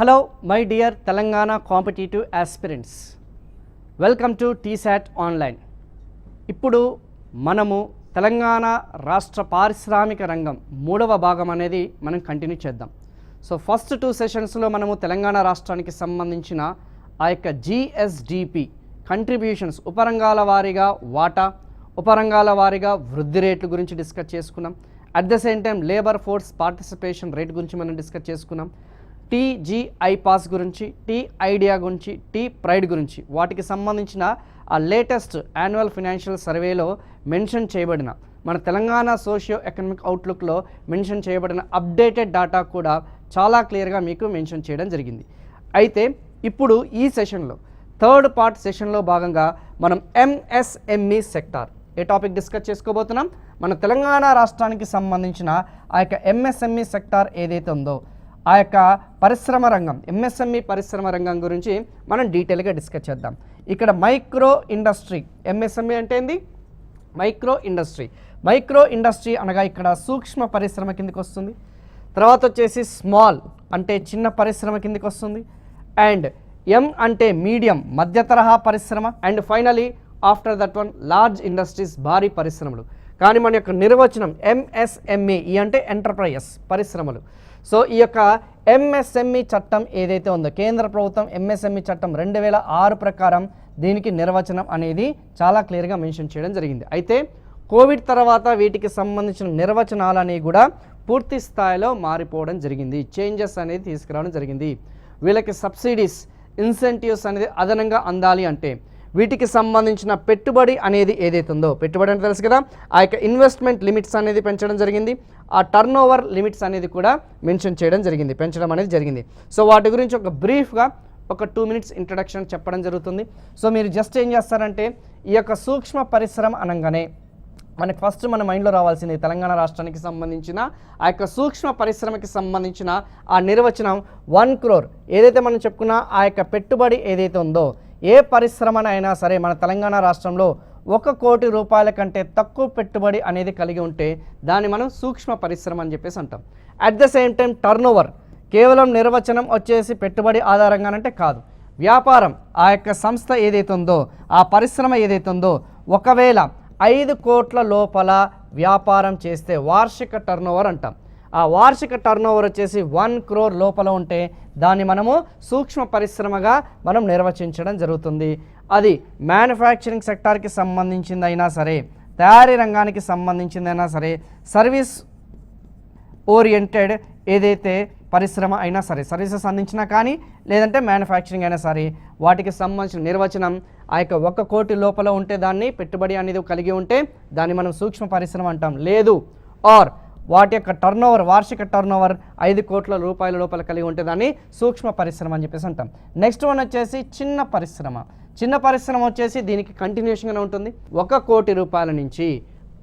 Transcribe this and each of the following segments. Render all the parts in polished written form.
Hello my dear Telangana competitive aspirants, welcome to T-SAT online. ఇప్పుడు మనము తెలంగాణ రాష్ట్ర పారిశ్రామిక రంగం మూడవ భాగం అనేది మనం కంటిన్యూ చేద్దాం. సో ఫస్ట్ 2 సెషన్స్లో మనము తెలంగాణ రాష్ట్రానికి సంబంధించిన ఆ యొక్క జిఎస్డిపి కంట్రిబ్యూషన్స్ ఉపరంగాల వారీగా వాటా, ఉపరంగాల వారీగా వృద్ధి రేట్లు గురించి డిస్కస్ చేసుకున్నాం. At the same time labour force participation rate గురించి మనం డిస్కస్ చేసుకున్నాం. టీజీఐపాస్ గురించి, టీ ఐడియా గురించి, టీ ప్రైడ్ గురించి, వాటికి సంబంధించిన ఆ లేటెస్ట్ యాన్యువల్ ఫినాన్షియల్ సర్వేలో మెన్షన్ చేయబడిన మన తెలంగాణ సోషియో ఎకనామిక్ అవుట్లుక్లో మెన్షన్ చేయబడిన అప్డేటెడ్ డాటా కూడా చాలా క్లియర్గా మీకు మెన్షన్ చేయడం జరిగింది. అయితే ఇప్పుడు ఈ సెషన్లో థర్డ్ పార్ట్ సెషన్లో భాగంగా మనం ఎంఎస్ఎంఈ సెక్టార్ ఏ టాపిక్ డిస్కస్ చేసుకోబోతున్నాం. మన తెలంగాణ రాష్ట్రానికి సంబంధించిన ఆ యొక్క ఎంఎస్ఎంఈ సెక్టార్ ఏదైతే ఉందో ఆ యొక్క పరిశ్రమ రంగం, ఎంఎస్ఎంఈ పరిశ్రమ రంగం గురించి మనం డీటెయిల్గా డిస్కస్ చేద్దాం. ఇక్కడ మైక్రో ఇండస్ట్రీ, ఎంఎస్ఎంఈ అంటే ఏంది? Micro industry. మైక్రో ఇండస్ట్రీ అనగా ఇక్కడ సూక్ష్మ పరిశ్రమ కిందకి వస్తుంది. తర్వాత వచ్చేసి స్మాల్ అంటే చిన్న పరిశ్రమ కిందకి వస్తుంది. అండ్ ఎం అంటే మీడియం, మధ్య తరహా పరిశ్రమ. And finally after that one large industries, భారీ పరిశ్రమలు. కానీ మన యొక్క నిర్వచనం ఎంఎస్ఎంఈ అంటే ఎంటర్ప్రైజెస్, పరిశ్రమలు. సో ఈ యొక్క ఎంఎస్ఎంఈ చట్టం ఏదైతే ఉందో, కేంద్ర ప్రభుత్వం ఎంఎస్ఎంఈ చట్టం 2006 ప్రకారం దీనికి నిర్వచనం అనేది చాలా క్లియర్గా మెన్షన్ చేయడం జరిగింది. అయితే కోవిడ్ తర్వాత వీటికి సంబంధించిన నిర్వచనాలు అనేవి కూడా పూర్తి స్థాయిలో మారిపోవడం జరిగింది, చేంజెస్ అనేది తీసుకురావడం జరిగింది. వీళ్ళకి సబ్సిడీస్, ఇన్సెంటివ్స్ అనేది అదనంగా అందాలి అంటే వీటికి సంబంధించిన పెట్టుబడి అనేది ఏదైతే ఉందో, పెట్టుబడి అంటే తెలుసు కదా, ఆ యొక్క ఇన్వెస్ట్మెంట్ లిమిట్స్ అనేది పెంచడం జరిగింది. ఆ టర్న్ ఓవర్ లిమిట్స్ అనేది కూడా మెన్షన్ చేయడం జరిగింది, పెంచడం అనేది జరిగింది. సో వాటి గురించి ఒక బ్రీఫ్గా ఒక 2 మినిట్స్ ఇంట్రడక్షన్ చెప్పడం జరుగుతుంది. సో మీరు జస్ట్ ఏం చేస్తారంటే ఈ యొక్క సూక్ష్మ పరిశ్రమ అనగానే మనకి ఫస్ట్ మన మైండ్లో రావాల్సింది తెలంగాణ రాష్ట్రానికి సంబంధించిన ఆ యొక్క సూక్ష్మ పరిశ్రమకి సంబంధించిన ఆ నిర్వచనం 1 crore ఏదైతే మనం చెప్పుకున్నా ఆ యొక్క పెట్టుబడి ఏదైతే ఉందో, ఏ పరిశ్రమనైనా సరే మన తెలంగాణ రాష్ట్రంలో 1 కోటి రూపాయల కంటే తక్కువ పెట్టుబడి అనేది కలిగి ఉంటే దాన్ని మనం సూక్ష్మ పరిశ్రమ అని చెప్పేసి అంటాం. At the same time turn over కేవలం నిర్వచనం వచ్చేసి పెట్టుబడి ఆధారంగానంటే కాదు, వ్యాపారం ఆ యొక్క సంస్థ ఏదైతే ఉందో, ఆ పరిశ్రమ ఏదైతే ఉందో ఒకవేళ 5 కోట్ల లోపల వ్యాపారం చేస్తే వార్షిక టర్న్ ఓవర్ అంటాం. ఆ వార్షిక టర్న్ ఓవర్ వచ్చేసి 1 crore లోపల ఉంటే దాన్ని మనము సూక్ష్మ పరిశ్రమగా మనం నిర్వచించడం జరుగుతుంది. అది మ్యానుఫ్యాక్చరింగ్ సెక్టార్కి సంబంధించిందైనా సరే, తయారీ రంగానికి సంబంధించిందైనా సరే, సర్వీస్ ఓరియంటెడ్ ఏదైతే పరిశ్రమ అయినా సరే, సర్వీసెస్ అందించినా కానీ లేదంటే మ్యానుఫ్యాక్చరింగ్ అయినా సరే, వాటికి సంబంధించిన నిర్వచనం ఆ యొక్క 1 కోటి లోపల ఉంటే దాన్ని పెట్టుబడి అనేది కలిగి ఉంటే దాన్ని మనం సూక్ష్మ పరిశ్రమ అంటాం. లేదు ఆర్ వాటి యొక్క టర్న్ ఓవర్, వార్షిక టర్న్ ఓవర్ 5 కోట్ల రూపాయల లోపల కలిగి ఉంటే దాన్ని సూక్ష్మ పరిశ్రమ అని చెప్పేసి అంటాం. నెక్స్ట్ వన్ వచ్చేసి చిన్న పరిశ్రమ. చిన్న పరిశ్రమ వచ్చేసి దీనికి కంటిన్యూషన్గానే ఉంటుంది. 1 కోటి రూపాయల నుంచి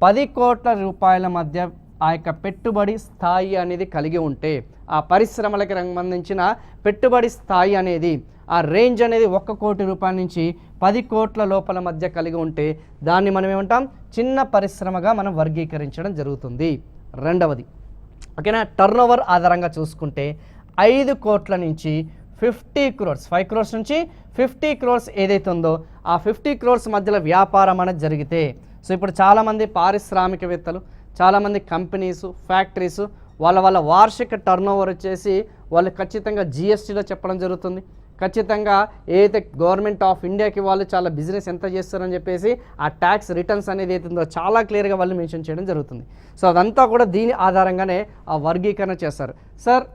10 కోట్ల రూపాయల మధ్య ఆ యొక్క పెట్టుబడి స్థాయి అనేది కలిగి ఉంటే, ఆ పరిశ్రమలకు సంబంధించిన పెట్టుబడి స్థాయి అనేది ఆ రేంజ్ అనేది 1 కోటి రూపాయల నుంచి 10 కోట్ల లోపల మధ్య కలిగి ఉంటే దాన్ని మనం ఏమంటాం? చిన్న పరిశ్రమగా మనం వర్గీకరించడం జరుగుతుంది. రెండవది ఓకేనా, టర్న్ ఓవర్ ఆధారంగా చూసుకుంటే 5 కోట్ల నుంచి 50 crores, 5 crores నుంచి 50 crores ఏదైతే ఉందో ఆ 50 crores మధ్యలో వ్యాపారం అనేది జరిగితే, సో ఇప్పుడు చాలామంది పారిశ్రామికవేత్తలు, చాలామంది కంపెనీసు, ఫ్యాక్టరీసు వాళ్ళ వార్షిక టర్న్ ఓవర్ వచ్చేసి వాళ్ళు ఖచ్చితంగా జిఎస్టీలో చెప్పడం జరుగుతుంది. ఖచ్చితంగా ఏదైతే గవర్నమెంట్ ఆఫ్ ఇండియాకి వాళ్ళు చాలా బిజినెస్ ఎంత చేస్తారని చెప్పేసి ఆ ట్యాక్స్ రిటర్న్స్ అనేది ఏతుందో చాలా క్లియర్గా వాళ్ళు మెన్షన్ చేయడం జరుగుతుంది. సో అదంతా కూడా దీని ఆధారంగానే ఆ వర్గీకరణ చేస్తారు. సార్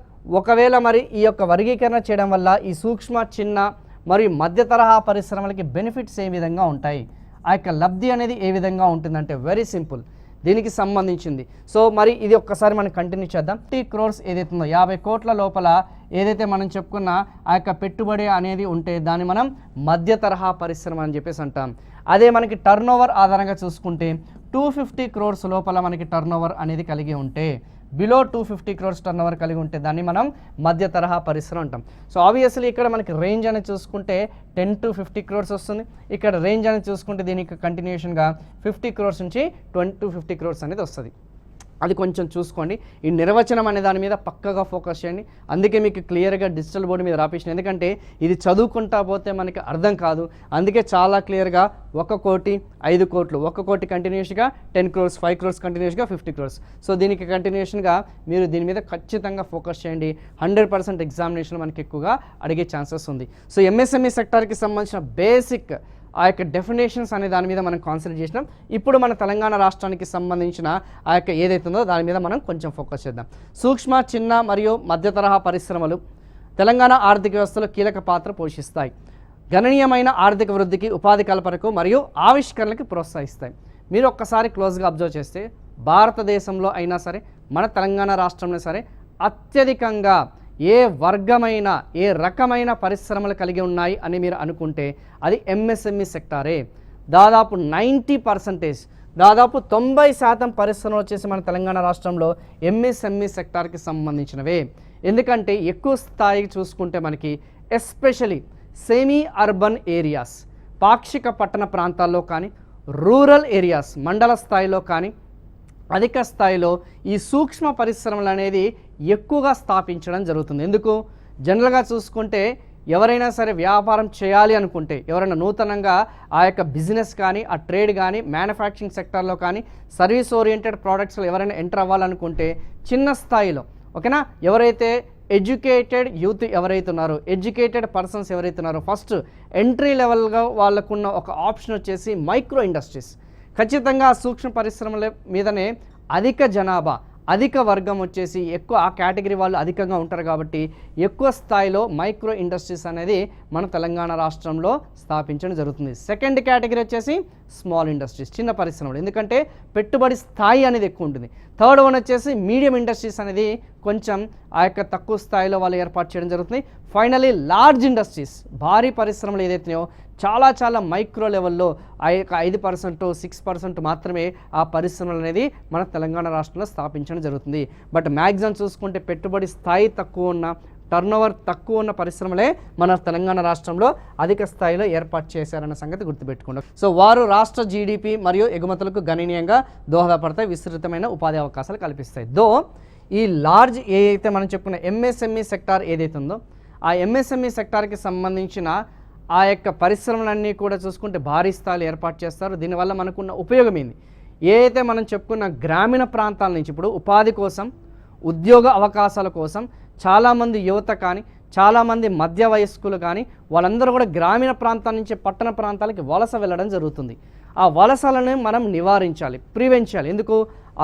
ఒకవేళ మరి ఈ యొక్క వర్గీకరణ చేయడం వల్ల ఈ సూక్ష్మ, చిన్న మరియు మధ్య తరహా పరిశ్రమలకి బెనిఫిట్స్ ఏ విధంగా ఉంటాయి, ఆ యొక్క లబ్ధి అనేది ఏ విధంగా ఉంటుందంటే వెరీ సింపుల్, దీనికి సంబంధించింది. సో మరి ఇది ఒక్కసారి మనం కంటిన్యూ చేద్దాం. 50 crores ఏదైతే ఉందో 50 కోట్ల లోపల ఏదైతే మనం చెప్పుకున్న ఆ యొక్క పెట్టుబడి అనేది ఉంటే దాన్ని మనం మధ్య తరహా పరిశ్రమ అని చెప్పేసి అంటాం. అదే మనకి టర్న్ ఓవర్ ఆధారంగా చూసుకుంటే 250 crores లోపల మనకి టర్న్ ఓవర్ అనేది కలిగి ఉంటే, బిలో 250 crores టర్న్ ఓవర్ కలిగి ఉంటే దాన్ని మనం మధ్య తరహా పరిశ్రమ అంటాం. సో ఆబ్వియస్లీ ఇక్కడ మనకి రేంజ్ అనేది చూసుకుంటే 10 to 50 crores వస్తుంది. ఇక్కడ రేంజ్ అనేది చూసుకుంటే దీనికి కంటిన్యూషన్గా 50 crores నుంచి 20 to 50 crores అనేది వస్తుంది. అది కొంచెం చూసుకోండి. ఈ నిర్వచనం అనే దాని మీద పక్కగా ఫోకస్ చేయండి. అందుకే మీకు క్లియర్గా డిజిటల్ బోర్డు మీద రాపించిన, ఎందుకంటే ఇది చదువుకుంటా పోతే మనకి అర్థం కాదు. అందుకే చాలా క్లియర్గా 1 కోటి 5 కోట్లు, 1 కోటి కంటిన్యూస్గా 10 crores, 5 crores కంటిన్యూస్గా 50 crores. సో దీనికి కంటిన్యూషన్గా మీరు దీని మీద ఖచ్చితంగా ఫోకస్ చేయండి. 100% ఎగ్జామినేషన్ మనకి ఎక్కువగా అడిగే ఛాన్సెస్ ఉంది. సో ఎంఎస్ఎంఈ సెక్టార్కి సంబంధించిన బేసిక్ ఆ యొక్క డెఫినేషన్స్ అనే దాని మీద మనం కాన్సన్ట్రేట్ చేసినాం. ఇప్పుడు మన తెలంగాణ రాష్ట్రానికి సంబంధించిన ఆ యొక్క ఏదైతుందో దాని మీద మనం కొంచెం ఫోకస్ చేద్దాం. సూక్ష్మ, చిన్న మరియు మధ్య తరహా పరిశ్రమలు తెలంగాణ ఆర్థిక వ్యవస్థలో కీలక పాత్ర పోషిస్తాయి. గణనీయమైన ఆర్థిక వృద్ధికి, ఉపాధి కల్పనకు మరియు ఆవిష్కరణలకు ప్రోత్సహిస్తాయి. మీరు ఒక్కసారి క్లోజ్గా అబ్జర్వ్ చేస్తే భారతదేశంలో అయినా సరే, మన తెలంగాణ రాష్ట్రంలో సరే అత్యధికంగా ఏ వర్గమైన, ఏ రకమైన పరిశ్రమలు కలిగి ఉన్నాయి అని మీరు అనుకుంటే అది ఎంఎస్ఎంఈ సెక్టారే. దాదాపు 90%, దాదాపు 90% పరిశ్రమలు వచ్చేసి మన తెలంగాణ రాష్ట్రంలో ఎంఎస్ఎంఈ సెక్టార్కి సంబంధించినవే. ఎందుకంటే ఎక్కువ స్థాయికి చూసుకుంటే మనకి ఎస్పెషలీ సెమీ అర్బన్ ఏరియాస్, పాక్షిక పట్టణ ప్రాంతాల్లో కానీ, రూరల్ ఏరియాస్ మండల స్థాయిలో కానీ అధిక స్థాయిలో ఈ సూక్ష్మ పరిశ్రమలు అనేది ఎక్కువగా స్థాపించడం జరుగుతుంది. ఎందుకు? జనరల్గా చూసుకుంటే ఎవరైనా సరే వ్యాపారం చేయాలి అనుకుంటే, ఎవరైనా నూతనంగా ఆ యొక్క బిజినెస్ కానీ, ఆ ట్రేడ్ కానీ, మ్యానుఫ్యాక్చరింగ్ సెక్టార్లో కానీ, సర్వీస్ ఓరియంటెడ్ ప్రోడక్ట్స్లో ఎవరైనా ఎంటర్ అవ్వాలనుకుంటే చిన్న స్థాయిలో, ఓకేనా, ఎవరైతే ఎడ్యుకేటెడ్ యూత్ ఎవరైతే ఉన్నారో, ఎడ్యుకేటెడ్ పర్సన్స్ ఎవరైతే ఉన్నారో, ఫస్ట్ ఎంట్రీ లెవెల్గా వాళ్ళకున్న ఒక ఆప్షన్ వచ్చేసి మైక్రో ఇండస్ట్రీస్. ఖచ్చితంగా సూక్ష్మ పరిశ్రమల మీదనే అధిక జనాభా, అధిక వర్గం వచ్చేసి ఎక్కువ ఆ కేటగిరీ వాళ్ళు అధికంగా ఉంటారు. కాబట్టి ఎక్కువ స్థాయిలో మైక్రో ఇండస్ట్రీస్ అనేది మన తెలంగాణ రాష్ట్రంలో స్థాపించడం జరుగుతుంది. సెకండ్ కేటగిరీ వచ్చేసి స్మాల్ ఇండస్ట్రీస్, చిన్న పరిశ్రమలు, ఎందుకంటే పెట్టుబడి స్థాయి అనేది ఎక్కువ ఉంటుంది. థర్డ్ వన్ వచ్చేసి మీడియం ఇండస్ట్రీస్ అనేది కొంచెం ఆ యొక్క తక్కువ స్థాయిలో వాళ్ళు ఏర్పాటు చేయడం జరుగుతుంది. ఫైనలీ లార్జ్ ఇండస్ట్రీస్, భారీ పరిశ్రమలు ఏదైతున్నాయో చాలా మైక్రో లెవెల్లో ఆ యొక్క 5%, 6% మాత్రమే ఆ పరిశ్రమలు అనేది మన తెలంగాణ రాష్ట్రంలో స్థాపించడం జరుగుతుంది. బట్ మ్యాక్సిమం చూసుకుంటే పెట్టుబడి స్థాయి తక్కువ ఉన్న, టర్నోవర్ తక్కువ ఉన్న పరిశ్రమలే మన తెలంగాణ రాష్ట్రంలో అధిక స్థాయిలో ఏర్పాటు చేశారన్న సంగతి గుర్తుపెట్టుకున్నాం. సో వారు రాష్ట్ర జీడిపి మరియు ఎగుమతులకు గణనీయంగా దోహదపడతాయి, విస్తృతమైన ఉపాధి అవకాశాలు కల్పిస్తాయి. ఈ లార్జ్ ఏదైతే మనం చెప్పుకున్న ఎంఎస్ఎంఈ సెక్టార్ ఏదైతే ఉందో, ఆ ఎంఎస్ఎంఈ సెక్టార్కి సంబంధించిన ఆ యొక్క పరిశ్రమలన్నీ కూడా చూసుకుంటే భారీ స్థాయిలో ఏర్పాటు చేస్తారు. దీనివల్ల మనకున్న ఉపయోగం ఏంది? ఏదైతే మనం చెప్పుకున్న గ్రామీణ ప్రాంతాల నుంచి ఇప్పుడు ఉపాధి కోసం, ఉద్యోగ అవకాశాల కోసం చాలామంది యువత కానీ, చాలామంది మధ్య వయస్కులు కానీ వాళ్ళందరూ కూడా గ్రామీణ ప్రాంతాల నుంచి పట్టణ ప్రాంతాలకి వలస వెళ్ళడం జరుగుతుంది. ఆ వలసలను మనం నివారించాలి, ప్రివెంట్ చేయాలి. ఎందుకు?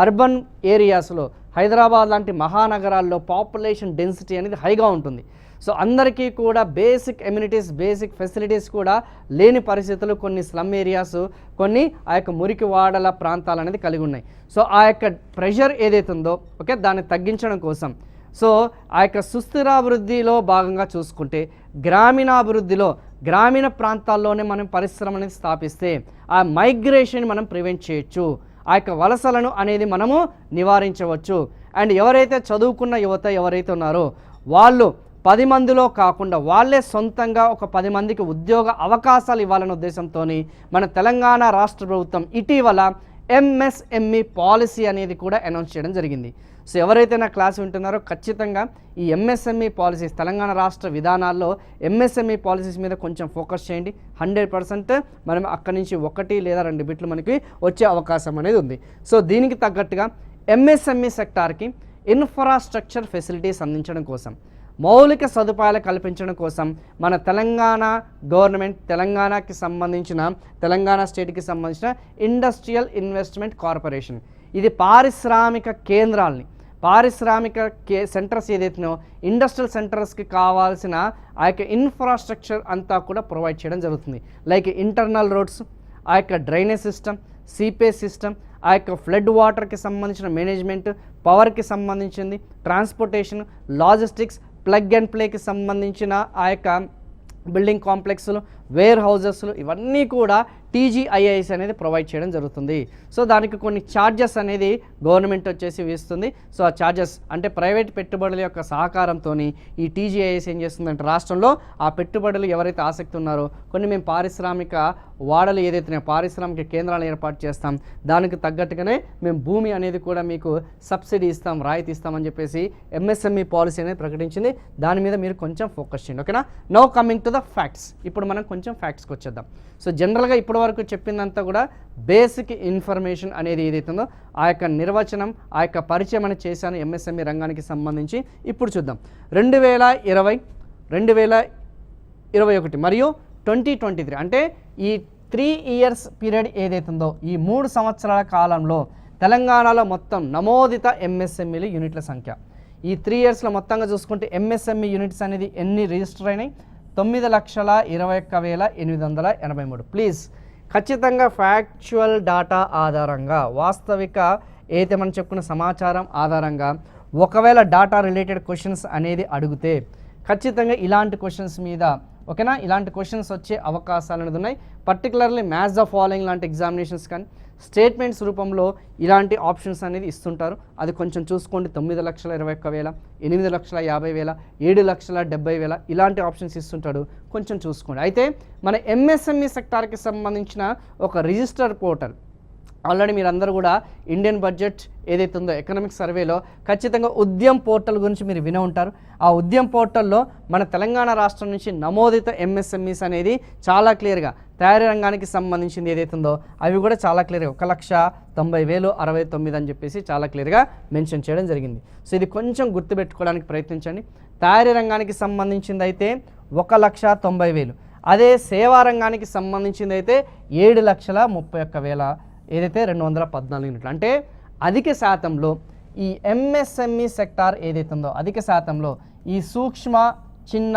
అర్బన్ ఏరియాస్లో, హైదరాబాద్ లాంటి మహానగరాల్లో పాపులేషన్ డెన్సిటీ అనేది హైగా ఉంటుంది. సో అందరికీ కూడా బేసిక్ ఎమ్యూనిటీస్, బేసిక్ ఫెసిలిటీస్ కూడా లేని పరిస్థితులు కొన్ని స్లమ్ ఏరియాస్, కొన్ని ఆ యొక్క మురికి వాడల ప్రాంతాలు అనేది కలిగి ఉన్నాయి. సో ఆ యొక్క ప్రెషర్ ఏదైతే ఉందో, ఓకే, దాన్ని తగ్గించడం కోసం, సో ఆ యొక్క సుస్థిరాభివృద్ధిలో భాగంగా చూసుకుంటే గ్రామీణాభివృద్ధిలో, గ్రామీణ ప్రాంతాల్లోనే మనం పరిశ్రమని స్థాపిస్తే ఆ మైగ్రేషన్ మనం ప్రివెంట్ చేయొచ్చు, ఆ యొక్క వలసలను అనేది మనము నివారించవచ్చు. అండ్ ఎవరైతే చదువుకున్న యువత ఎవరైతే ఉన్నారో వాళ్ళు 10 మందిలో కాకుండా వాళ్ళే సొంతంగా ఒక 10 మందికి ఉద్యోగ అవకాశాలు ఇవ్వాలనే ఉద్దేశంతో మన తెలంగాణ రాష్ట్ర ప్రభుత్వం ఇటీవల ఎంఎస్ఎంఈ పాలసీ అనేది కూడా అనౌన్స్ చేయడం జరిగింది. సో ఎవరైతే నా క్లాస్ వింటున్నారో ఖచ్చితంగా ఈ ఎంఎస్ఎంఈ పాలసీస్, తెలంగాణ రాష్ట్ర విధానాల్లో ఎంఎస్ఎంఈ పాలసీస్ మీద కొంచెం ఫోకస్ చేయండి. 100% మనం అక్కడి నుంచి 1 లేదా 2 బిట్లు మనకి వచ్చే అవకాశం అనేది ఉంది. సో దీనికి తగ్గట్టుగా ఎంఎస్ఎంఈ సెక్టార్కి ఇన్ఫ్రాస్ట్రక్చర్ ఫెసిలిటీస్ అందించడం కోసం, మౌలిక సదుపాయాలు కల్పించడం కోసం మన తెలంగాణ గవర్నమెంట్, తెలంగాణకి సంబంధించిన, తెలంగాణ స్టేట్కి సంబంధించిన ఇండస్ట్రియల్ ఇన్వెస్ట్మెంట్ కార్పొరేషన్, ఇది పారిశ్రామిక కేంద్రాలని, పారిశ్రామిక సెంటర్స్ ఏదైతున్నాయో ఇండస్ట్రియల్ సెంటర్స్కి కావాల్సిన ఆ యొక్క ఇన్ఫ్రాస్ట్రక్చర్ అంతా కూడా ప్రొవైడ్ చేయడం జరుగుతుంది. లైక్ ఇంటర్నల్ రోడ్స్, ఆ యొక్క డ్రైనేజ్ సిస్టమ్, సీపేజ్ సిస్టమ్, ఆ యొక్క ఫ్లడ్ వాటర్కి సంబంధించిన మేనేజ్మెంట్, పవర్కి సంబంధించింది, ట్రాన్స్పోర్టేషన్, లాజిస్టిక్స్, ప్లగ్ అండ్ ప్లేకి సంబంధించిన ఆ యొక్క బిల్డింగ్ కాంప్లెక్స్లు, వేర్ హౌజెస్లు, ఇవన్నీ కూడా TGIIS అనేది ప్రొవైడ్ చేయడం జరుగుతుంది. సో దానికి కొన్ని ఛార్జెస్ అనేది గవర్నమెంట్ వచ్చేసి వేస్తుంది. సో ఆ ఛార్జెస్ అంటే ప్రైవేట్ పెట్టుబడుల యొక్క సహకారంతో ఈ TGIIS ఏం చేస్తుందంటే రాష్ట్రంలో ఆ పెట్టుబడులు ఎవరైతే ఆసక్తి ఉన్నారో కొన్ని మేము పారిశ్రామిక వాడలు ఏదైతే పారిశ్రామిక కేంద్రాలు ఏర్పాటు చేస్తాం, దానికి తగ్గట్టుగానే మేము భూమి అనేది కూడా మీకు సబ్సిడీ ఇస్తాం, రాయితీ ఇస్తామని చెప్పేసి MSME పాలసీ అనేది ప్రకటించింది. దాని మీద మీరు కొంచెం ఫోకస్ చేయండి. ఓకేనా? Now coming to the facts. ఇప్పుడు మనం కొంచెం ఫ్యాక్ట్స్కి వచ్చేద్దాం. సో జనరల్గా ఇప్పటివరకు చెప్పిందంతా కూడా బేసిక్ ఇన్ఫర్మేషన్ అనేది ఏదైతుందో ఆ యొక్క నిర్వచనం, ఆ యొక్క పరిచయం అనేది చేశాను MSME రంగానికి సంబంధించి. ఇప్పుడు చూద్దాం 2020, 2021 మరియు 2023 అంటే ఈ 3 ఇయర్స్ పీరియడ్ ఏదైతుందో ఈ 3 సంవత్సరాల కాలంలో తెలంగాణలో మొత్తం నమోదిత MSMEలు యూనిట్ల సంఖ్య ఈ 3 ఇయర్స్లో మొత్తంగా చూసుకుంటే MSME యూనిట్స్ అనేది ఎన్ని రిజిస్టర్ అయినాయి? 9,21,883. ప్లీజ్ ఖచ్చితంగా ఫ్యాక్చువల్ డాటా ఆధారంగా, వాస్తవిక ఏదైతే మనం చెప్పుకున్న సమాచారం ఆధారంగా ఒకవేళ డాటా రిలేటెడ్ క్వశ్చన్స్ అనేది అడిగితే ఖచ్చితంగా ఇలాంటి క్వశ్చన్స్ మీద ఓకేనా, ఇలాంటి క్వశ్చన్స్ వచ్చే అవకాశాలు అనేది ఉన్నాయి. పర్టికులర్లీ మ్యాథ్స్ ద ఫాలోయింగ్ లాంటి ఎగ్జామినేషన్స్ కానీ స్టేట్మెంట్స్ రూపంలో ఇలాంటి ఆప్షన్స్ అనేది ఇస్తుంటారు. అది కొంచెం చూసుకోండి. 9,21,000, 8,50,000, 7,70,000 ఇలాంటి ఆప్షన్స్ ఇస్తుంటాడు, కొంచెం చూసుకోండి. అయితే మన MSME సెక్టార్కి సంబంధించిన ఒక రిజిస్టర్ పోర్టల్ ఆల్రెడీ మీరందరూ కూడా ఇండియన్ బడ్జెట్ ఏదైతే ఉందో ఎకనామిక్ సర్వేలో ఖచ్చితంగా ఉద్యమ్ పోర్టల్ గురించి మీరు వినే ఉంటారు. ఆ ఉద్యమ్ పోర్టల్లో మన తెలంగాణ రాష్ట్రం నుంచి నమోదిత MSMEs అనేది చాలా క్లియర్గా తయారీ రంగానికి సంబంధించింది ఏదైతే ఉందో అవి కూడా చాలా క్లియర్గా 1,90,069 అని చెప్పేసి చాలా క్లియర్గా మెన్షన్ చేయడం జరిగింది. సో ఇది కొంచెం గుర్తుపెట్టుకోవడానికి ప్రయత్నించండి. తయారీ రంగానికి సంబంధించింది అయితే 1,90,000, అదే సేవా రంగానికి సంబంధించింది అయితే 7,31,000 ఏదైతే 214 యూనిట్లు. అంటే అధిక శాతంలో ఈ MSME సెక్టార్ ఏదైతే ఉందో అధిక శాతంలో ఈ సూక్ష్మ, చిన్న,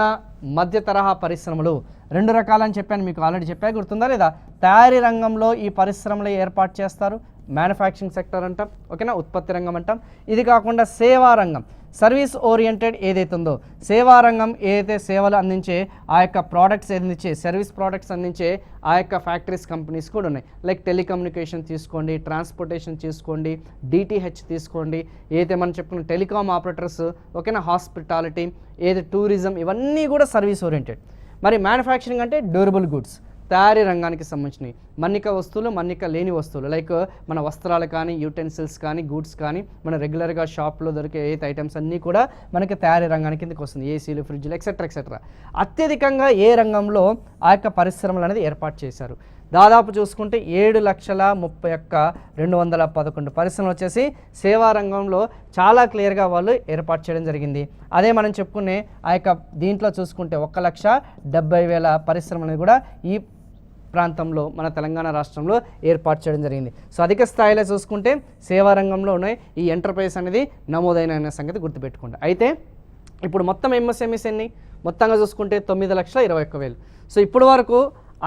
మధ్య తరహా పరిశ్రమలు 2 రకాలని చెప్పాను మీకు, ఆల్రెడీ చెప్పా, గుర్తుందా లేదా? తయారీ రంగంలో ఈ పరిశ్రమలు ఏర్పాటు చేస్తారు, మ్యానుఫ్యాక్చరింగ్ సెక్టర్ అంటాం, ఓకేనా, ఉత్పత్తి రంగం అంటాం. ఇది కాకుండా సేవా రంగం, సర్వీస్ ఓరియంటెడ్ ఏదైతే ఉందో సేవా రంగం ఏదైతే సేవలు అందించే ఆ యొక్క ప్రోడక్ట్స్ అందించే సర్వీస్ ప్రోడక్ట్స్ అందించే ఆ యొక్క ఫ్యాక్టరీస్, కంపెనీస్ కూడా ఉన్నాయి. లైక్ టెలికమ్యూనికేషన్ తీసుకోండి, ట్రాన్స్పోర్టేషన్ తీసుకోండి, DTH తీసుకోండి, ఏదైతే మనం చెప్పుకున్న టెలికామ్ ఆపరేటర్స్, ఓకేనా, హాస్పిటాలిటీ, ఏదైతే టూరిజం, ఇవన్నీ కూడా సర్వీస్ ఓరియంటెడ్. మరి మ్యానుఫ్యాక్చరింగ్ అంటే డ్యూరబుల్ గుడ్స్, తయారీ రంగానికి సంబంధించినవి, మన్నిక వస్తువులు, మన్నిక లేని వస్తువులు, లైక్ మన వస్త్రాలు కానీ, యూటెన్సిల్స్ కానీ, గూడ్స్ కానీ, మన రెగ్యులర్గా షాప్లో దొరికే ఏదైతే ఐటమ్స్ అన్నీ కూడా మనకి తయారీ రంగానికి కిందకి వస్తుంది. ఏసీలు, ఫ్రిడ్జ్లు, ఎక్సెట్రా. అత్యధికంగా ఏ రంగంలో ఆ యొక్క పరిశ్రమలు అనేది ఏర్పాటు చేశారు? దాదాపు చూసుకుంటే 7,31,211 పరిశ్రమలు వచ్చేసి సేవా రంగంలో చాలా క్లియర్గా వాళ్ళు ఏర్పాటు చేయడం జరిగింది. అదే మనం చెప్పుకునే ఆ యొక్క దీంట్లో చూసుకుంటే 1,70,000 పరిశ్రమలు కూడా ఈ ప్రాంతంలో మన తెలంగాణ రాష్ట్రంలో ఏర్పాటు చేయడం జరిగింది. సో అధిక స్థాయిలో చూసుకుంటే సేవా రంగంలో ఉన్నాయి ఈ ఎంటర్ప్రైజ్ అనేది నమోదైన సంగతి గుర్తుపెట్టుకోండి. అయితే ఇప్పుడు మొత్తం MSMEs ఎన్ని మొత్తంగా చూసుకుంటే 9,21,000. సో ఇప్పటి వరకు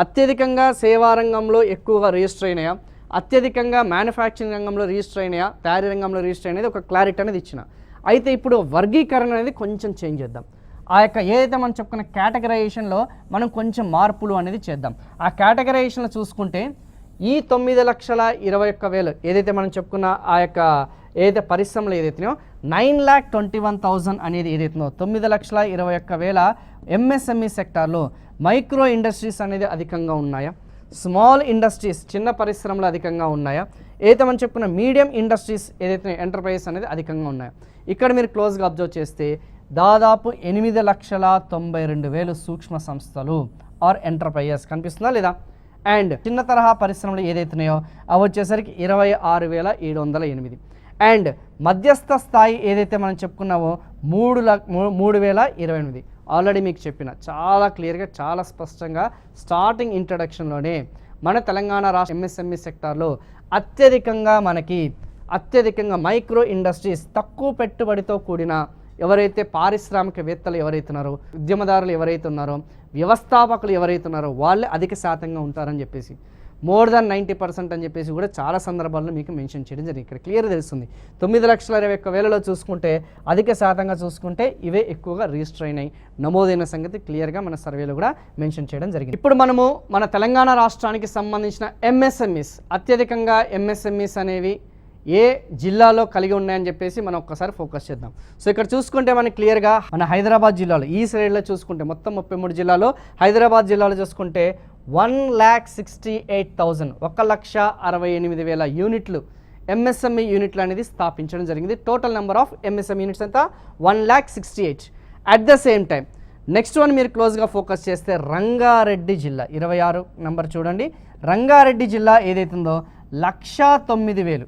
అత్యధికంగా సేవా రంగంలో ఎక్కువగా రిజిస్టర్ అయినాయా, అత్యధికంగా మ్యానుఫ్యాక్చరింగ్ రంగంలో రిజిస్టర్ అయినాయా, తయారీ రంగంలో రిజిస్టర్ అనేది ఒక క్లారిటీ అనేది ఇచ్చిన. అయితే ఇప్పుడు వర్గీకరణ అనేది కొంచెం చేంజ్ చేద్దాం. ఆ యొక్క ఏదైతే మనం చెప్పుకున్న కేటగరైజేషన్లో మనం కొంచెం మార్పులు అనేది చేద్దాం. ఆ కేటగరైజేషన్లో చూసుకుంటే ఈ 9,21,000 ఏదైతే మనం చెప్పుకున్న ఆ యొక్క ఏదైతే పరిశ్రమలు ఏదైతున్నాయో 9,21,000 అనేది ఏదైతుందో 9,21,000 MSME సెక్టార్లో మైక్రో ఇండస్ట్రీస్ అనేది అధికంగా ఉన్నాయా, స్మాల్ ఇండస్ట్రీస్ చిన్న పరిశ్రమలు అధికంగా ఉన్నాయా, ఏదైతే మనం చెప్పుకున్న మీడియం ఇండస్ట్రీస్ ఏదైతే ఎంటర్ప్రైజెస్ అనేది అధికంగా ఉన్నాయా? ఇక్కడ మీరు క్లోజ్గా అబ్జర్వ్ చేస్తే దాదాపు 8,92,000 సూక్ష్మ సంస్థలు ఆర్ ఎంటర్ప్రైజెస్ కనిపిస్తుందా లేదా? అండ్ చిన్న తరహా పరిశ్రమలు ఏదైతున్నాయో అవి వచ్చేసరికి 26,708. అండ్ మధ్యస్థ స్థాయి ఏదైతే మనం చెప్పుకున్నామో 3,028. ఆల్రెడీ మీకు చెప్పిన చాలా క్లియర్గా, చాలా స్పష్టంగా స్టార్టింగ్ ఇంట్రడక్షన్లోనే మన తెలంగాణ రాష్ట్ర MSME సెక్టార్లో అత్యధికంగా మైక్రో ఇండస్ట్రీస్, తక్కువ పెట్టుబడితో కూడిన ఎవరైతే పారిశ్రామికవేత్తలు ఎవరైతే ఉన్నారో, ఉద్యమదారులు ఎవరైతే ఉన్నారో, వ్యవస్థాపకులు ఎవరైతే ఉన్నారో వాళ్ళే అధిక శాతంగా ఉంటారని చెప్పేసి మోర్ దాన్ 90% అని చెప్పేసి కూడా చాలా సందర్భాల్లో మీకు మెన్షన్ చేయడం జరిగింది. ఇక్కడ క్లియర్ తెలుస్తుంది. 9,21,000లో చూసుకుంటే అధిక శాతంగా చూసుకుంటే ఇవే ఎక్కువగా రిజిస్టర్ అయినాయి, నమోదైన సంగతి క్లియర్గా మన సర్వేలో కూడా మెన్షన్ చేయడం జరిగింది. ఇప్పుడు మనము మన తెలంగాణ రాష్ట్రానికి సంబంధించిన ఎంఎస్ఎంఈస్, అత్యధికంగా ఎంఎస్ఎంఈస్ అనేవి ఏ జిల్లాలో కలిగి ఉన్నాయని చెప్పేసి మనం ఒక్కసారి ఫోకస్ చేద్దాం. సో ఇక్కడ చూసుకుంటే మనకి క్లియర్గా మన హైదరాబాద్ జిల్లాలో ఈ సైడ్లో చూసుకుంటే మొత్తం 33 జిల్లాలో హైదరాబాద్ జిల్లాలో చూసుకుంటే 1,68,000 1,68,000 యూనిట్లు ఎంఎస్ఎంఈ యూనిట్లు అనేది స్థాపించడం జరిగింది. Total number of MSME units అంతా 1,68,000. At the same time next one మీరు క్లోజ్గా ఫోకస్ చేస్తే రంగారెడ్డి జిల్లా 26 నెంబర్ చూడండి. రంగారెడ్డి జిల్లా ఏదైతుందో 1,09,000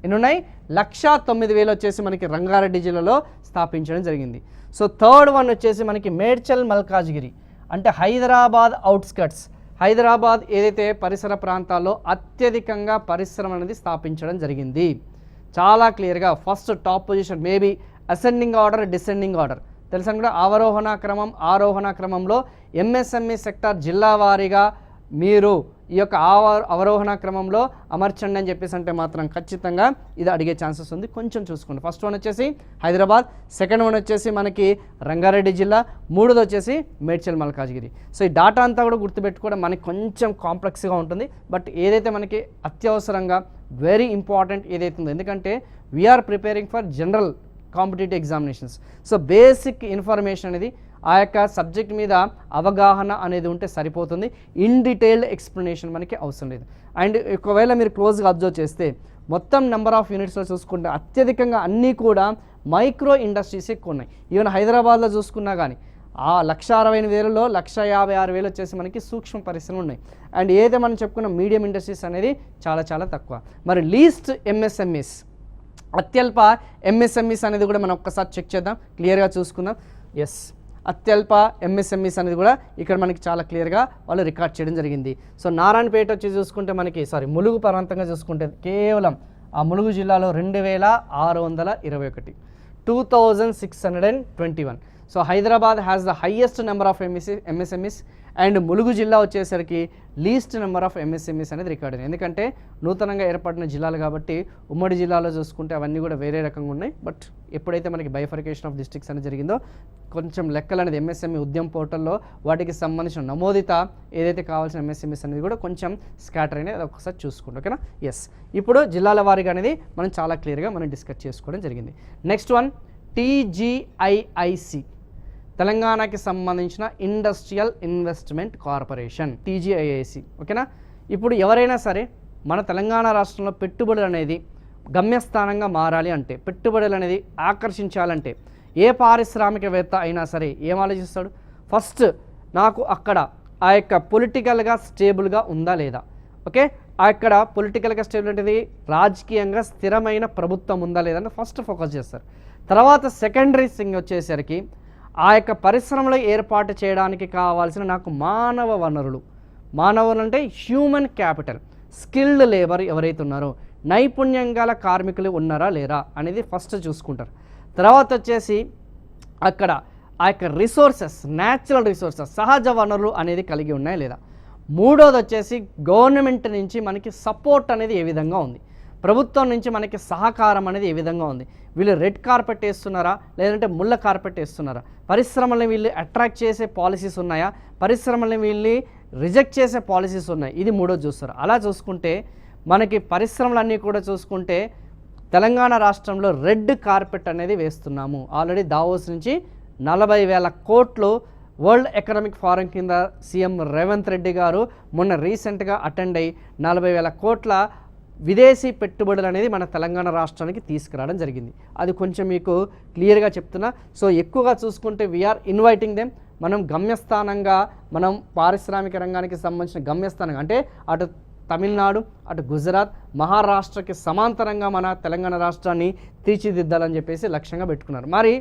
ఎన్ని ఉన్నాయి, 1,09,000 వచ్చేసి మనకి రంగారెడ్డి జిల్లాలో స్థాపించడం జరిగింది. సో థర్డ్ వన్ వచ్చేసి మనకి మేడ్చల్ మల్కాజ్గిరి, అంటే హైదరాబాద్ అవుట్స్కట్స్, హైదరాబాద్ ఏదైతే పరిసర ప్రాంతాల్లో అత్యధికంగా పరిశ్రమ అనేది స్థాపించడం జరిగింది. చాలా క్లియర్గా first top position, maybe ascending order descending order తెలుసా కూడా, అవరోహణ క్రమం ఆరోహణ క్రమంలో ఎంఎస్ఎంఈ సెక్టార్ జిల్లా వారీగా మీరు ఈ యొక్క అవరోహణ క్రమంలో అమర్చండి అని చెప్పేసి అంటే మాత్రం ఖచ్చితంగా ఇది అడిగే ఛాన్సెస్ ఉంది. కొంచెం చూసుకోండి. ఫస్ట్ వన్ వచ్చేసి హైదరాబాద్, సెకండ్ వన్ వచ్చేసి మనకి రంగారెడ్డి జిల్లా, మూడోది వచ్చేసి మేడ్చల్ మల్కాజ్గిరి. సో ఈ డాటా అంతా కూడా గుర్తుపెట్టుకోవడం మనకి కొంచెం కాంప్లెక్స్గా ఉంటుంది. బట్ ఏదైతే మనకి అత్యవసరంగా వెరీ ఇంపార్టెంట్ ఏదైతే ఉందో, ఎందుకంటే we are preparing for general competitive examinations. So basic information అనేది ఆ యొక్క సబ్జెక్ట్ మీద అవగాహన అనేది ఉంటే సరిపోతుంది. ఇన్ డీటెయిల్డ్ ఎక్స్ప్లెనేషన్ మనకి అవసరం లేదు. అండ్ ఒకవేళ మీరు క్లోజ్గా అబ్జర్వ్ చేస్తే మొత్తం నెంబర్ ఆఫ్ యూనిట్స్లో చూసుకుంటే అత్యధికంగా అన్నీ కూడా మైక్రో ఇండస్ట్రీస్ ఎక్కువ ఉన్నాయి. ఈవెన్ హైదరాబాద్లో చూసుకున్నా కానీ ఆ 1,68,000లో 1,56,000 వచ్చేసి మనకి సూక్ష్మ పరిశ్రమలు ఉన్నాయి. అండ్ ఏదైతే మనం చెప్పుకున్న మీడియం ఇండస్ట్రీస్ అనేది చాలా చాలా తక్కువ. మరి లీస్ట్ ఎంఎస్ఎంఈస్, అత్యల్ప ఎంఎస్ఎంఈస్ అనేది కూడా మనం ఒక్కసారి చెక్ చేద్దాం, క్లియర్గా చూసుకుందాం. ఎస్, అత్యల్ప ఎంఎస్ఎంఈస్ అనేది కూడా ఇక్కడ మనకి చాలా క్లియర్గా వాళ్ళు రికార్డ్ చేయడం జరిగింది. సో నారాయణపేట వచ్చి చూసుకుంటే మనకి ములుగు ప్రాంతంగా చూసుకుంటే కేవలం ఆ ములుగు జిల్లాలో 2,621, 2,621. So Hyderabad has the highest number of MSMEs and Mulugu జిల్లా వచ్చేసరికి లీస్ట్ నెంబర్ ఆఫ్ ఎంఎస్ఎంఈస్ అనేది రికార్డ్ అయింది. ఎందుకంటే నూతనంగా ఏర్పడిన జిల్లాలు కాబట్టి ఉమ్మడి జిల్లాలో చూసుకుంటే అవన్నీ కూడా వేరే రకంగా ఉన్నాయి. బట్ ఎప్పుడైతే మనకి బైఫర్కేషన్ ఆఫ్ డిస్ట్రిక్ట్స్ అనేది జరిగిందో కొంచెం లెక్కలు అనేది ఎంఎస్ఎంఈ ఉద్యమ పోర్టల్లో వాటికి సంబంధించిన నమోదిత ఏదైతే కావాల్సిన ఎంఎస్ఎంఈస్ అనేది కూడా కొంచెం స్కాటర్ అనేది అది ఒకసారి చూసుకోండి. ఓకేనా? ఎస్, ఇప్పుడు జిల్లాల వారీగా అనేది మనం చాలా క్లియర్గా మనం డిస్కస్ చేసుకోవడం జరిగింది. నెక్స్ట్ వన్ టీజీఐఐసి, తెలంగాణకి సంబంధించిన ఇండస్ట్రియల్ ఇన్వెస్ట్మెంట్ కార్పొరేషన్, టీజీఐఐసి. ఓకేనా? ఇప్పుడు ఎవరైనా సరే మన తెలంగాణ రాష్ట్రంలో పెట్టుబడులు అనేది గమ్యస్థానంగా మారాలి అంటే, పెట్టుబడులు అనేది ఆకర్షించాలంటే ఏ పారిశ్రామికవేత్త అయినా సరే ఏం ఆలోచిస్తాడు? ఫస్ట్ నాకు అక్కడ ఆ యొక్క పొలిటికల్గా స్టేబుల్గా ఉందా లేదా, ఓకే, అక్కడ పొలిటికల్గా స్టేబుల్ అనేది రాజకీయంగా స్థిరమైన ప్రభుత్వం ఉందా లేదా అని ఫస్ట్ ఫోకస్ చేస్తారు. తర్వాత సెకండరీ థింగ్ వచ్చేసరికి ఆ యొక్క పరిశ్రమలు ఏర్పాటు చేయడానికి కావాల్సిన నాకు మానవ వనరులు అంటే హ్యూమన్ క్యాపిటల్, స్కిల్డ్ లేబర్ ఎవరైతే ఉన్నారో నైపుణ్యం గల కార్మికులు ఉన్నారా లేరా అనేది ఫస్ట్ చూసుకుంటారు. తర్వాత వచ్చేసి అక్కడ ఆ యొక్క రిసోర్సెస్, న్యాచురల్ రిసోర్సెస్, సహజ వనరులు అనేది కలిగి ఉన్నాయా లేదా. మూడోది వచ్చేసి గవర్నమెంట్ నుంచి మనకి సపోర్ట్ అనేది ఏ విధంగా ఉంది, ప్రభుత్వం నుంచి మనకి సహకారం అనేది ఏ విధంగా ఉంది. వీళ్ళు రెడ్ కార్పెట్ వేస్తున్నారా లేదంటే ముళ్ళ కార్పెట్ వేస్తున్నారా, పరిశ్రమల్ని వీళ్ళు అట్రాక్ట్ చేసే పాలసీస్ ఉన్నాయా, పరిశ్రమల్ని వీళ్ళు రిజెక్ట్ చేసే పాలసీస్ ఉన్నాయి. ఇది మూడోది చూస్తారు. అలా చూసుకుంటే మనకి పరిశ్రమలన్నీ కూడా చూసుకుంటే తెలంగాణ రాష్ట్రంలో రెడ్ కార్పెట్ అనేది వేస్తున్నాము. ఆల్రెడీ దావోస్ నుంచి 40,000 కోట్లు వరల్డ్ ఎకనామిక్ ఫోరం కింద సీఎం రేవంత్ రెడ్డి గారు మొన్న రీసెంట్గా అటెండ్ అయ్యి 40,000 కోట్ల విదేశీ పెట్టుబడులు అనేది మన తెలంగాణ రాష్ట్రానికి తీసుకురావడం జరిగింది. అది కొంచెం మీకు క్లియర్గా చెప్తున్నా. సో ఎక్కువగా చూసుకుంటే వీఆర్ ఇన్వైటింగ్ దెమ్. మనం గమ్యస్థానంగా మనం పారిశ్రామిక రంగానికి సంబంధించిన గమ్యస్థానం అంటే అటు తమిళనాడు, అటు గుజరాత్, మహారాష్ట్రకి సమాంతరంగా మన తెలంగాణ రాష్ట్రాన్ని తీర్చిదిద్దాలని చెప్పేసి లక్ష్యంగా పెట్టుకున్నారు. మరి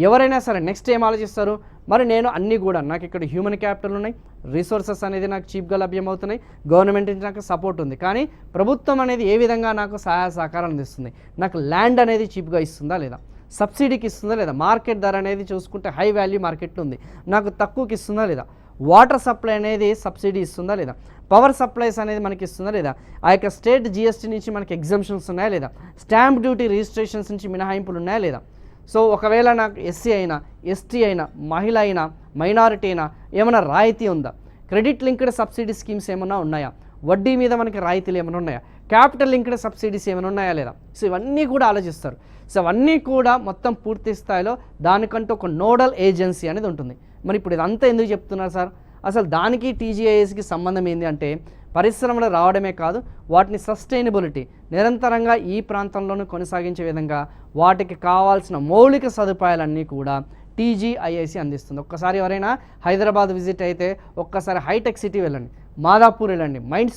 ఎవరైనా సరే నెక్స్ట్ ఏం ఆలోచిస్తారు, మరి నేను అన్నీ కూడా నాకు ఇక్కడ హ్యూమన్ క్యాపిటల్ ఉన్నాయి, రిసోర్సెస్ అనేది నాకు చీప్గా లభ్యమవుతున్నాయి, గవర్నమెంట్ నుంచి నాకు సపోర్ట్ ఉంది, కానీ ప్రభుత్వం అనేది ఏ విధంగా నాకు సహాయ సహకారం అందిస్తుంది, నాకు ల్యాండ్ అనేది చీప్గా ఇస్తుందా లేదా, సబ్సిడీకి ఇస్తుందా లేదా, మార్కెట్ ధర అనేది చూసుకుంటే హై వాల్యూ మార్కెట్లో ఉంది, నాకు తక్కువకి ఇస్తుందా లేదా, వాటర్ సప్లై అనేది సబ్సిడీ ఇస్తుందా లేదా, పవర్ సప్లైస్ అనేది మనకి ఇస్తుందా లేదా, ఆ యొక్క స్టేట్ జిఎస్టీ నుంచి మనకి ఎగ్జామ్షన్స్ ఉన్నాయా లేదా, స్టాంప్ డ్యూటీ రిజిస్ట్రేషన్స్ నుంచి మినహాయింపులు ఉన్నాయా లేదా. సో ఒకవేళ నాకు ఎస్సీ అయినా, ఎస్టీ అయినా, మహిళ అయినా, మైనారిటీ అయినా ఏమైనా రాయితీ ఉందా, క్రెడిట్ లింక్డ్ సబ్సిడీ స్కీమ్స్ ఏమైనా ఉన్నాయా, వడ్డీ మీద మనకి రాయితీలు ఏమైనా ఉన్నాయా, క్యాపిటల్ లింక్డ్ సబ్సిడీస్ ఏమైనా ఉన్నాయా లేదా. సో ఇవన్నీ కూడా ఆలోచిస్తారు. సో అవన్నీ కూడా మొత్తం పూర్తి స్థాయిలో దానికంటూ ఒక నోడల్ ఏజెన్సీ అనేది ఉంటుంది. మరి ఇప్పుడు ఇదంతా ఎందుకు చెప్తున్నారు సార్, అసలు దానికి టీజీఐఎస్కి సంబంధం ఏంటి అంటే పరిశ్రమలు రావడమే కాదు, వాటిని సస్టైనబిలిటీ నిరంతరంగా ఈ ప్రాంతంలోనూ కొనసాగించే విధంగా వాటికి కావాల్సిన మౌలిక సదుపాయాలన్నీ కూడా టీజీఐఐసి అందిస్తుంది. ఒక్కసారి ఎవరైనా హైదరాబాద్ విజిట్ అయితే ఒక్కసారి హైటెక్ సిటీ వెళ్ళండి, మాదాపూర్ వెళ్ళండి, మైండ్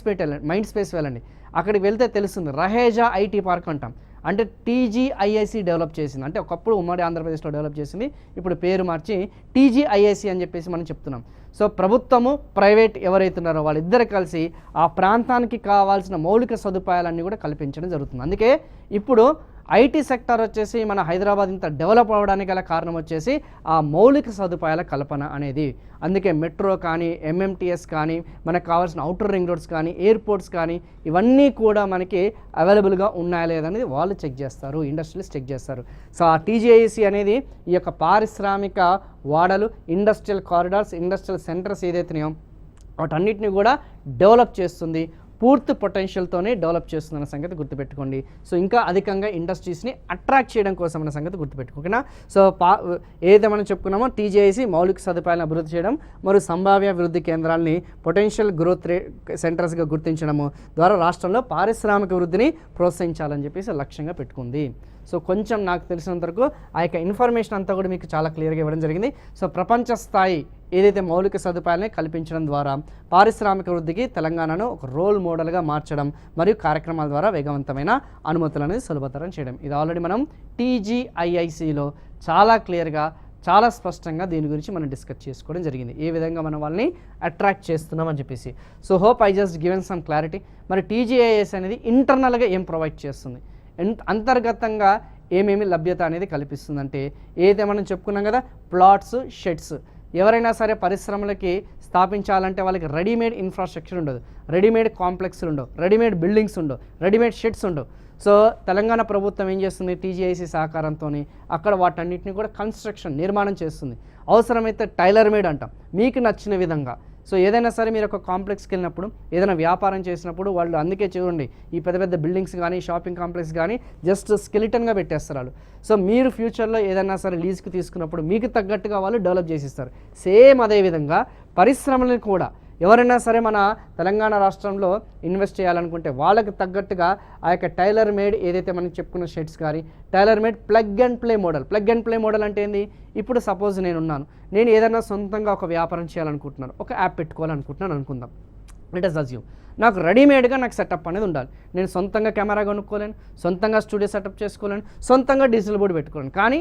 స్పేస్ వెళ్ళండి. అక్కడికి వెళ్తే తెలుస్తుంది, రహేజా ఐటీ పార్క్ అంటాం, అంటే టీజీఐఐసి డెవలప్ చేసింది. అంటే ఒకప్పుడు ఉమ్మడి ఆంధ్రప్రదేశ్లో డెవలప్ చేసింది, ఇప్పుడు పేరు మార్చి టీజీఐఐసి అని చెప్పేసి మనం చెప్తున్నాం. సో ప్రభుత్వము ప్రైవేట్ ఎవరైతున్నారో వాళ్ళిద్దరు కలిసి ఆ ప్రాంతానికి కావాల్సిన మౌలిక సదుపాయాలన్నీ కూడా కల్పించడం జరుగుతుంది. అందుకే ఇప్పుడు ఐటీ సెక్టర్ వచ్చేసి మన హైదరాబాద్ ఇంత డెవలప్ అవ్వడానికి గల కారణం వచ్చేసి ఆ మౌలిక సదుపాయాల కల్పన అనేది. అందుకే మెట్రో కానీ, ఎంఎంటీఎస్ కానీ, మనకు కావాల్సిన అవుటర్ రింగ్ రోడ్స్ కానీ, ఎయిర్పోర్ట్స్ కానీ ఇవన్నీ కూడా మనకి అవైలబుల్గా ఉన్నాయా లేదనేది వాళ్ళు చెక్ చేస్తారు, ఇండస్ట్రియలిస్ట్ చెక్ చేస్తారు. సో ఆ టీజీఐసి అనేది ఈ యొక్క పారిశ్రామిక వాడలు, ఇండస్ట్రియల్ కారిడార్స్, ఇండస్ట్రియల్ సెంటర్స్ ఏదైతున్నాయో వాటన్నిటిని కూడా డెవలప్ చేస్తుంది, పూర్తి పొటెన్షియల్తోనే డెవలప్ చేస్తుందన్న సంగతి గుర్తుపెట్టుకోండి. సో ఇంకా అధికంగా ఇండస్ట్రీస్ని అట్రాక్ట్ చేయడం కోసం అన్న సంగతి గుర్తుపెట్టుకోకుండా. సో ఏదైతే మనం చెప్పుకున్నామో టీజీఐసి మౌలిక సదుపాయాలను అభివృద్ధి చేయడం మరియు సంభావ్య అభివృద్ధి కేంద్రాలని పొటెన్షియల్ గ్రోత్ సెంటర్స్గా గుర్తించడము ద్వారా రాష్ట్రంలో పారిశ్రామిక వృద్ధిని ప్రోత్సహించాలని చెప్పేసి లక్ష్యంగా పెట్టుకుంది. సో కొంచెం నాకు తెలిసినంత వరకు ఆ యొక్క ఇన్ఫర్మేషన్ అంతా కూడా మీకు చాలా క్లియర్గా ఇవ్వడం జరిగింది. సో ప్రపంచ స్థాయి ఏదైతే మౌలిక సదుపాయాలని కల్పించడం ద్వారా పారిశ్రామిక వృద్ధికి తెలంగాణను ఒక రోల్ మోడల్గా మార్చడం మరియు కార్యక్రమాల ద్వారా వేగవంతమైన అనుమతులు అనేది సులభతరం చేయడం. ఇది ఆల్రెడీ మనం టీజీఐఐసిలో చాలా క్లియర్గా, చాలా స్పష్టంగా దీని గురించి మనం డిస్కస్ చేసుకోవడం జరిగింది, ఏ విధంగా మనం వాళ్ళని అట్రాక్ట్ చేస్తున్నామని చెప్పేసి. So hope I just given some clarity. మరి టీజీఐఎస్ అనేది ఇంటర్నల్గా ఏం ప్రొవైడ్ చేస్తుంది, అంతర్గతంగా ఏమేమి లభ్యత అనేది కల్పిస్తుందంటే ఏదైతే మనం చెప్పుకున్నాం కదా, ప్లాట్స్, షెడ్స్. ఎవరైనా సరే పరిశ్రమలకి స్థాపించాలంటే వాళ్ళకి రెడీమేడ్ ఇన్ఫ్రాస్ట్రక్చర్ ఉండదు, రెడీమేడ్ కాంప్లెక్స్లు ఉండవు, రెడీమేడ్ బిల్డింగ్స్ ఉండవు, రెడీమేడ్ షెడ్స్ ఉండవు. సో తెలంగాణ ప్రభుత్వం ఏం చేస్తుంది, టీజీఐసి సహకారంతో అక్కడ వాటన్నిటిని కూడా నిర్మాణం చేస్తుంది. అవసరమైతే టైలర్ మేడ్ అంటాం, మీకు నచ్చిన విధంగా. సో ఏదైనా సరే మీరు ఒక కాంప్లెక్స్కి వెళ్ళినప్పుడు, ఏదైనా వ్యాపారం చేసినప్పుడు వాళ్ళు అందుకే చూడండి ఈ పెద్ద పెద్ద బిల్డింగ్స్ కానీ, షాపింగ్ కాంప్లెక్స్ కానీ జస్ట్ స్కెలిటన్గా పెట్టేస్తారు వాళ్ళు. సో మీరు ఫ్యూచర్లో ఏదైనా సరే లీజ్కి తీసుకున్నప్పుడు మీకు తగ్గట్టుగా వాళ్ళు డెవలప్ చేసిస్తారు. సేమ్ అదేవిధంగా పరిశ్రమలను కూడా ఎవరైనా సరే మన తెలంగాణ రాష్ట్రంలో ఇన్వెస్ట్ చేయాలనుకుంటే వాళ్ళకి తగ్గట్టుగా ఆ యొక్క టైలర్ మేడ్ ఏదైతే మనం చెప్పుకున్న షెడ్స్ కానీ, tailor made plug and play model. Plug and play model అంటే ఏంది, ఇప్పుడు సపోజ్ నేను ఏదైనా సొంతంగా ఒక వ్యాపారం చేయాలనుకుంటున్నాను, ఒక యాప్ పెట్టుకోవాలనుకుంటున్నాను అనుకుందాం. లెట్ us assume నాకు రెడీమేడ్గా నాకు సెటప్ అనేది ఉండాలి. నేను సొంతంగా కెమెరా కొనుక్కోలేను, సొంతంగా స్టూడియో సెటప్ చేసుకోలేను, సొంతంగా డిజిటల్ బోర్డు పెట్టుకోలేను. కానీ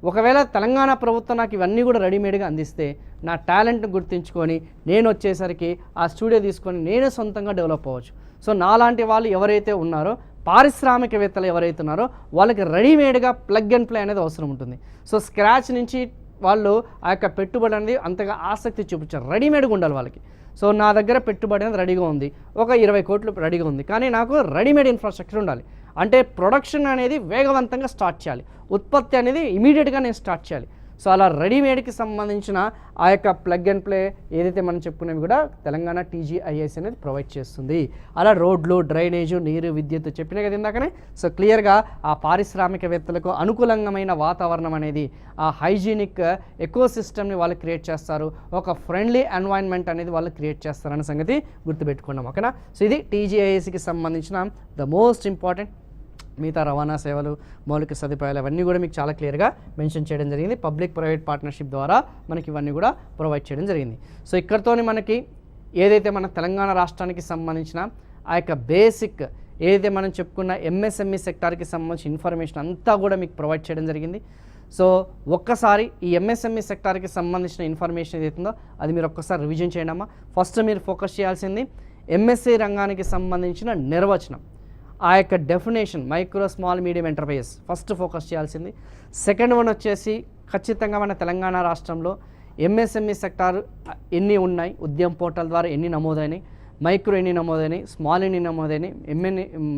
ఒకవేళ తెలంగాణ ప్రభుత్వం నాకు ఇవన్నీ కూడా రెడీమేడ్గా అందిస్తే నా టాలెంట్ని గుర్తించుకొని నేను వచ్చేసరికి ఆ స్టూడియో తీసుకొని నేనే సొంతంగా డెవలప్ అవ్వచ్చు. సో నాలాంటి వాళ్ళు ఎవరైతే ఉన్నారో, పారిశ్రామికవేత్తలు ఎవరైతే ఉన్నారో వాళ్ళకి రెడీమేడ్గా ప్లగ్ అండ్ ప్లే అనేది అవసరం ఉంటుంది. సో స్క్రాచ్ నుంచి వాళ్ళు ఆ యొక్క పెట్టుబడి అనేది అంతగా ఆసక్తి చూపించారు, రెడీమేడ్గా ఉండాలి వాళ్ళకి. సో నా దగ్గర పెట్టుబడి అనేది రెడీగా ఉంది, ఒక 20 కోట్లు రెడీగా ఉంది, కానీ నాకు రెడీమేడ్ ఇన్ఫ్రాస్ట్రక్చర్ ఉండాలి. అంటే ప్రొడక్షన్ అనేది వేగవంతంగా స్టార్ట్ చేయాలి, ఉత్పత్తి అనేది ఇమీడియట్గా నేను స్టార్ట్ చేయాలి. సో అలా రెడీమేడ్కి సంబంధించిన ఆ యొక్క ప్లగ్ అండ్ ప్లే ఏదైతే మనం చెప్పుకునేవి కూడా తెలంగాణ టీజీఐఎస్ అనేది ప్రొవైడ్ చేస్తుంది. అలా రోడ్లు, డ్రైనేజు, నీరు, విద్యుత్ చెప్పినా కదా ఇందాకనే. సో క్లియర్గా ఆ పారిశ్రామికవేత్తలకు అనుకూలంగా వాతావరణం అనేది, ఆ హైజీనిక్ ఎకోసిస్టమ్ని వాళ్ళు క్రియేట్ చేస్తారు, ఒక ఫ్రెండ్లీ ఎన్వైర్న్మెంట్ అనేది వాళ్ళు క్రియేట్ చేస్తారన్న సంగతి గుర్తుపెట్టుకున్నాం, ఓకేనా. సో ఇది టీజీఐఎస్కి సంబంధించిన ద మోస్ట్ ఇంపార్టెంట్. మిగతా రవాణా సేవలు, మౌలిక సదుపాయాలు అవన్నీ కూడా మీకు చాలా క్లియర్గా మెన్షన్ చేయడం జరిగింది. పబ్లిక్ ప్రైవేట్ పార్ట్నర్షిప్ ద్వారా మనకి ఇవన్నీ కూడా ప్రొవైడ్ చేయడం జరిగింది. సో ఇక్కడతోనే మనకి ఏదైతే మన తెలంగాణ రాష్ట్రానికి సంబంధించిన ఆ యొక్క బేసిక్ ఏదైతే మనం చెప్పుకున్న ఎంఎస్ఎంఈ సెక్టార్కి సంబంధించిన ఇన్ఫర్మేషన్ అంతా కూడా మీకు ప్రొవైడ్ చేయడం జరిగింది. సో ఒక్కసారి ఈ ఎంఎస్ఎంఈ సెక్టార్కి సంబంధించిన ఇన్ఫర్మేషన్ ఏదైతుందో అది మీరు ఒక్కసారి రివిజన్ చేయండి అమ్మా. ఫస్ట్ మీరు ఫోకస్ చేయాల్సింది ఎంఎస్ఈ రంగానికి సంబంధించిన నిర్వచనం, ఆ యొక్క definition, micro small medium enterprises first focus చేయాల్సింది. సెకండ్ వన్ వచ్చేసి ఖచ్చితంగా మన తెలంగాణ రాష్ట్రంలో ఎంఎస్ఎంఈ సెక్టార్ ఎన్ని ఉన్నాయి, ఉద్యమ్ పోర్టల్ ద్వారా ఎన్ని నమోదైనాయి, మైక్రో ఎన్ని నమోదైనాయి, స్మాల్ ఎన్ని నమోదైనాయి,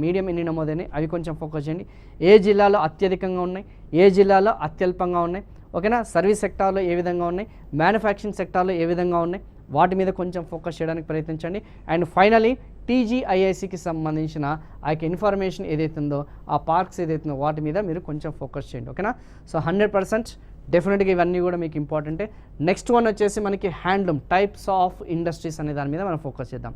మీడియం ఎన్ని నమోదైనాయి, అవి కొంచెం ఫోకస్ చేయండి. ఏ జిల్లాలో అత్యధికంగా ఉన్నాయి, ఏ జిల్లాలో అత్యల్పంగా ఉన్నాయి, ఓకేనా. సర్వీస్ సెక్టార్లో ఏ విధంగా ఉన్నాయి, మ్యానుఫ్యాక్చరింగ్ సెక్టార్లో ఏ విధంగా ఉన్నాయి, వాటి మీద కొంచెం ఫోకస్ చేయడానికి ప్రయత్నించండి. అండ్ ఫైనలీ టీజీఐఐసికి సంబంధించిన ఆ యొక్క ఇన్ఫర్మేషన్ ఏదైతుందో, ఆ పార్క్స్ ఏదైతుందో వాటి మీద మీరు కొంచెం ఫోకస్ చేయండి, ఓకేనా. సో 100% డెఫినెట్గా ఇవన్నీ కూడా మీకు ఇంపార్టెంటే. నెక్స్ట్ వన్ వచ్చేసి మనకి హ్యాండ్లూమ్ టైప్స్ ఆఫ్ ఇండస్ట్రీస్ అనే దాని మీద మనం ఫోకస్ చేద్దాం.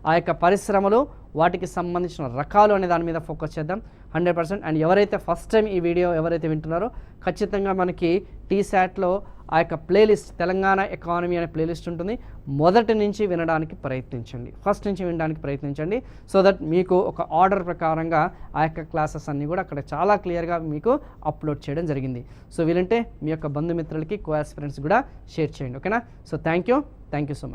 ఆ యొక్క పరిశ్రమలు, వాటికి సంబంధించిన రకాలు అనే దాని మీద ఫోకస్ చేద్దాం 100%. అండ్ ఎవరైతే ఫస్ట్ టైం ఈ వీడియో ఎవరైతే వింటున్నారో ఖచ్చితంగా మనకి టీశాట్లో ఆ యొక్క ప్లేలిస్ట్ తెలంగాణ ఎకానమీ అనే ప్లేలిస్ట్ ఉంటుంది. మొదటి నుంచి వినడానికి ప్రయత్నించండి, ఫస్ట్ నుంచి వినడానికి ప్రయత్నించండి. సో దట్ మీకు ఒక ఆర్డర్ ప్రకారంగా ఆ యొక్క క్లాసెస్ అన్నీ కూడా అక్కడ చాలా క్లియర్గా మీకు అప్లోడ్ చేయడం జరిగింది. సో వీలంటే మీ యొక్క బంధుమిత్రులకి, కో ఆస్పిరెంట్స్ కూడా షేర్ చేయండి, ఓకేనా. So thank you so much.